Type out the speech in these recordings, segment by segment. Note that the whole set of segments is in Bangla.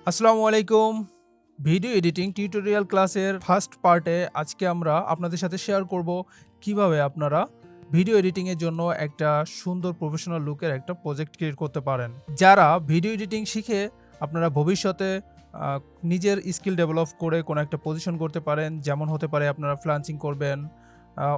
আসসালামু আলাইকুম। ভিডিও এডিটিং টিউটোরিয়াল ক্লাসের ফার্স্ট পার্টে আজকে আমরা আপনাদের সাথে শেয়ার করব কিভাবে আপনারা ভিডিও এডিটিং এর জন্য একটা সুন্দর প্রফেশনাল লুকের একটা প্রজেক্ট ক্রিয়েট করতে পারেন। যারা ভিডিও এডিটিং শিখে আপনারা ভবিষ্যতে নিজের স্কিল ডেভেলপ করে কোনো একটা পজিশন করতে পারেন, যেমন হতে পারে আপনারা ফ্রিল্যান্সিং করবেন,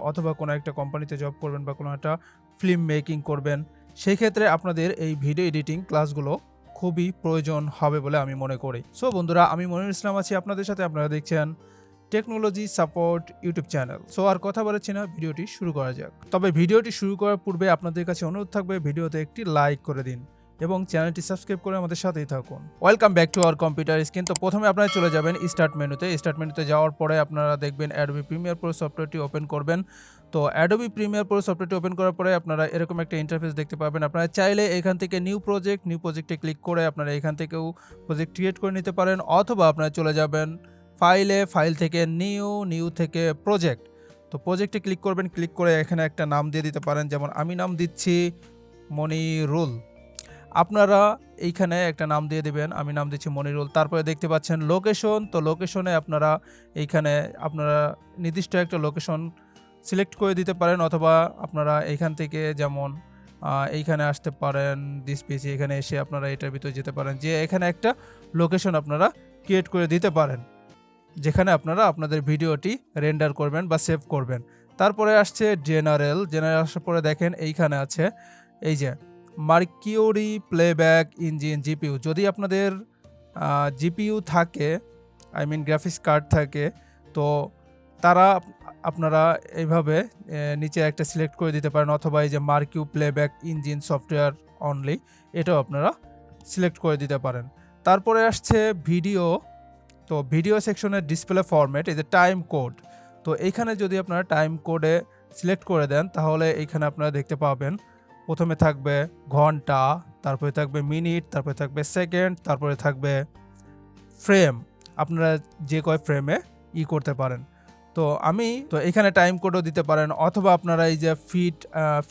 অথবা কোনো একটা কোম্পানিতে জব করবেন বা কোনো একটা ফিল্ম মেকিং করবেন। সেই ক্ষেত্রে আপনাদের এই ভিডিও এডিটিং ক্লাসগুলো খুবই প্রয়োজন হবে বলে আমি মনে করি। সো বন্ধুরা, আমি মনিরুল ইসলাম আছি আপনাদের সাথে। আপনারা দেখছেন technology support YouTube channel. So আর কথা বাড়াচ্ছি না, ভিডিওটি শুরু করা যাক। তবে ভিডিওটি শুরু করার পূর্বে আপনাদের কাছে অনুরোধ থাকবে ভিডিওতে একটি লাইক করে দিন এবং চ্যানেলটি সাবস্ক্রাইব করে আমাদের সাথেই থাকুন। Welcome back to our computer screen. তো প্রথমে আপনারা চলে যাবেন স্টার্ট মেনুতে যাওয়ার পরে আপনারা দেখবেন অ্যাডোবি প্রিমিয়ার প্রো সফটওয়্যারটি ওপেন করবেন। তো অ্যাডোবি প্রিমিয়ার প্রো সফটওয়্যারটি ওপেন করার পরে আপনারা এরকম একটা ইন্টারফেস দেখতে পাবেন। আপনারা চাইলে এখান থেকে নিউ প্রজেক্টে ক্লিক করে আপনারা এখান থেকেও প্রজেক্ট ক্রিয়েট করে নিতে পারেন, অথবা আপনারা চলে যাবেন ফাইল থেকে নিউ থেকে প্রজেক্ট। তো প্রজেক্টে ক্লিক করবেন, ক্লিক করে এখানে একটা নাম দিয়ে দিতে পারেন, যেমন আমি নাম দিচ্ছি মনিরুল। আপনারা এইখানে একটা নাম দিয়ে দিবেন, আমি নাম দিচ্ছি মনিরুল। তারপরে দেখতে পাচ্ছেন লোকেশন। তো লোকেশনে আপনারা এইখানে আপনারা নির্দিষ্ট একটা লোকেশন সিলেক্ট করে দিতে পারেন, অথবা আপনারা এইখান থেকে যেমন এইখানে আসতে পারেন দিস পিসি, এখানে এসে আপনারা এটার ভিতরে যেতে পারেন, যে এখানে একটা লোকেশন আপনারা ক্রিয়েট করে দিতে পারেন যেখানে আপনারা আপনাদের ভিডিওটি রেন্ডার করবেন বা সেভ করবেন। তারপরে আসছে জেনারেল আসার পরে দেখেন এইখানে আছে এই যে মার্কিউরি প্লেব্যাক ইঞ্জিন জিপিইউ। যদি আপনাদের জিপিইউ থাকে, আই মিন গ্রাফিক্স কার্ড থাকে, তো তারা আপনারা এইভাবে নিচে একটা সিলেক্ট করে দিতে পারেন, অথবা এই যে মার্কিউ প্লেব্যাক ইঞ্জিন সফটওয়্যার অনলি, এটাও আপনারা সিলেক্ট করে দিতে পারেন। তারপরে আসছে ভিডিও। তো ভিডিও সেকশনের ডিসপ্লে ফরম্যাট, এই যে টাইম কোড। তো এইখানে যদি আপনারা টাইম কোডে সিলেক্ট করে দেন, তাহলে এইখানে আপনারা দেখতে পাবেন প্রথমে থাকবে ঘন্টা, তারপরে থাকবে মিনিট, তারপরে থাকবে সেকেন্ড, তারপরে থাকবে ফ্রেম। আপনারা যে কয় ফ্রেমে করতে পারেন। তো এখানে টাইম কোডও দিতে পারেন, অথবা আপনারা এই যে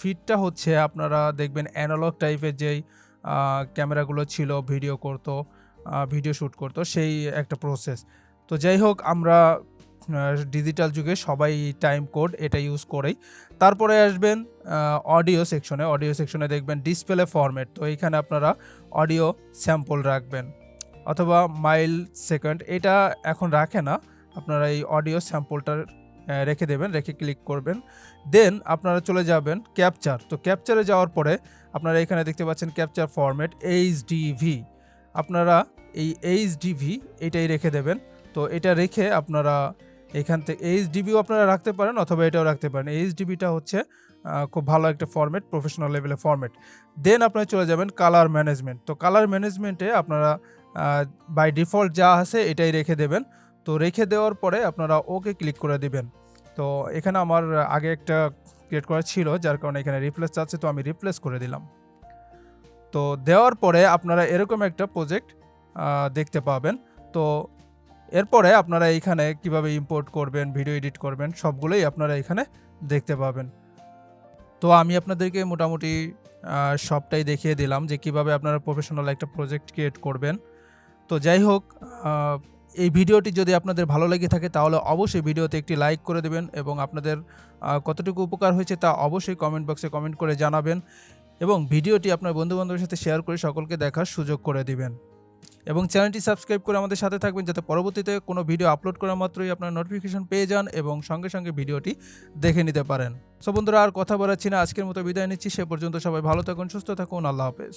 ফিটটা হচ্ছে আপনারা দেখবেন অ্যানালগ টাইপের যেই ক্যামেরাগুলো ছিল ভিডিও শ্যুট করতো, সেই একটা প্রসেস। তো যাই হোক, আমরা ডিজিটাল যুগে সবাই টাইম কোড এটা ইউজ করেই। তারপরে আসবেন অডিও সেকশনে দেখবেন ডিসপ্লে ফরম্যাট। তো এইখানে আপনারা অডিও স্যাম্পল রাখবেন, অথবা মাইল সেকেন্ড, এটা এখন রাখে না, আপনারা এই অডিও স্যাম্পলটা রেখে দেবেন, রেখে ক্লিক করবেন। দেন আপনারা চলে যাবেন ক্যাপচার। তো ক্যাপচারে যাওয়ার পরে আপনারা এখানে দেখতে পাচ্ছেন ক্যাপচার ফরম্যাট এইচডিভি। আপনারা এই এইচডিভি এটাই রেখে দেবেন। তো এটা রেখে আপনারা এখান থেকে এইচডিবিও আপনারা রাখতে পারেন, অথবা এটাও রাখতে পারেন। এইচডিবিটা হচ্ছে খুব ভালো একটা ফরম্যাট, প্রফেশনাল লেভেলের ফরম্যাট। দেন আপনারা চলে যাবেন কালার ম্যানেজমেন্ট। তো কালার ম্যানেজমেন্টে আপনারা বাই ডিফল্ট যা আছে এটাই রেখে দেবেন। তো রেখে দেওয়ার পরে আপনারা ওকে ক্লিক করে দিবেন। তো এখানে আমার আগে একটা ক্রিয়েট করা ছিল, যার কারণে এখানে রিপ্লেস চাচ্ছে, তো আমি রিপ্লেস করে দিলাম। তো দেওয়ার পরে আপনারা এরকম একটা প্রজেক্ট দেখতে পাবেন। তো এরপরে আপনারা এইখানে কিভাবে ইম্পোর্ট করবেন, ভিডিও এডিট করবেন, সবগুলোই আপনারা এখানে দেখতে পাবেন। তো আমি আপনাদেরকে মোটামুটি সবটাই দেখিয়ে দিলাম যে কিভাবে আপনারা প্রফেশনাল একটা প্রজেক্ট ক্রিয়েট করবেন। তো যাই হোক, এই ভিডিওটি যদি আপনাদের ভালো লেগে থাকে তাহলে অবশ্যই ভিডিওতে একটি লাইক করে দেবেন, এবং আপনাদের কতটুকু উপকার হয়েছে তা অবশ্যই কমেন্ট বক্সে কমেন্ট করে জানাবেন, এবং ভিডিওটি আপনার বন্ধুবান্ধবের সাথে শেয়ার করে সকলকে দেখার সুযোগ করে দিবেন, এবং চ্যানেলটি সাবস্ক্রাইব করে আমাদের সাথে থাকবেন, যাতে পরবর্তীতে কোনো ভিডিও আপলোড করা মাত্রই আপনার নোটিফিকেশন পেয়ে যান এবং সঙ্গে সঙ্গে ভিডিওটি দেখে নিতে পারেন। সো বন্ধুরা, আর কথা বাড়াচ্ছি না, আজকের মতো বিদায় নিচ্ছি। সে পর্যন্ত সবাই ভালো থাকুন, সুস্থ থাকুন, আল্লাহ হাফেজ।